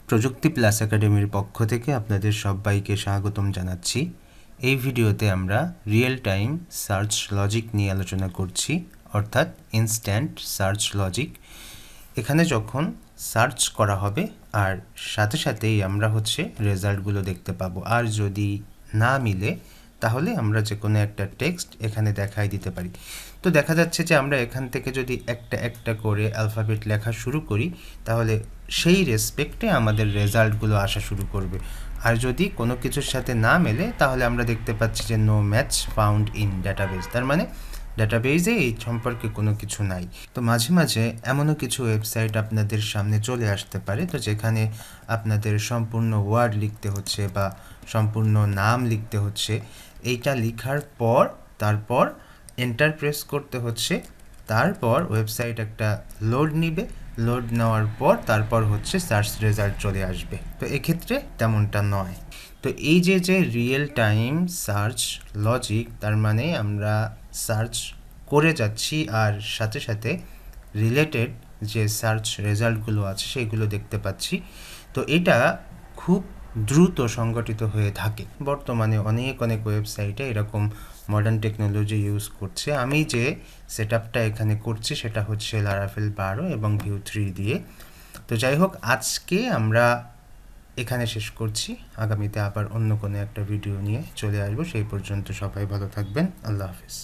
প্রযুক্তি প্লাস একাডেমির পক্ষ থেকে আপনাদের সবাইকে স্বাগতম জানাচ্ছি। এই ভিডিওতে আমরা রিয়েল টাইম সার্চ লজিক নিয়ে আলোচনা করছি, অর্থাৎ ইনস্ট্যান্ট সার্চ লজিক। এখানে যখন সার্চ করা হবে আর সাথে সাথেই আমরা রেজাল্টগুলো দেখতে পাবো, আর যদি না মিলে তাহলে আমরা যে কোনো একটা টেক্সট এখানে দেখাই দিতে পারি। তো দেখা যাচ্ছে যে আমরা এখান থেকে যদি একটা একটা করে অ্যালফাবেট লেখা শুরু করি তাহলে সেই রেসপেক্টে আমাদের রেজাল্টগুলো আসা শুরু করবে। আর যদি কোনো কিছুর সাথে না মেলে তাহলে আমরা দেখতে পাচ্ছি যে no match found in database, তার মানে ডাটাবেসে এই সম্পর্কে কোনো কিছু নাই। তো মাঝে মাঝে এমনও কিছু ওয়েবসাইট আপনাদের সামনে চলে আসতে পারে, তো যেখানে আপনাদের সম্পূর্ণ ওয়ার্ড লিখতে হচ্ছে বা সম্পূর্ণ নাম লিখতে হচ্ছে। এইটা লেখার পর তারপর এন্টার প্রেস করতে হচ্ছে, তারপর ওয়েবসাইট একটা লোড নিবে, লোড নেওয়ার পর তারপর সার্চ রেজাল্ট চলে আসবে। তো এক্ষেত্রে তেমনটা নয়। তো এই যে রিয়েল টাইম সার্চ লজিক, তার মানে আমরা সার্চ করে যাচ্ছি আর সাথে সাথে রিলেটেড যে সার্চ রেজাল্টগুলো আছে সেগুলো দেখতে পাচ্ছি। তো এটা খুব দ্রুত সংগঠিত হয়ে থাকে। বর্তমানে অনেক ওয়েবসাইটে এরকম মডার্ন টেকনোলজি ইউজ করছে। আমি যে সেট আপটা এখানে করছি সেটা হচ্ছে লারাভেল 12 এবং ভিউ 3 দিয়ে। তো যাই হোক, আজকে আমরা এখানে শেষ করছি। আগামীতে আবার অন্য কোনো একটা ভিডিও নিয়ে চলে আসবো। সেই পর্যন্ত সবাই ভালো থাকবেন। আল্লাহ হাফিজ।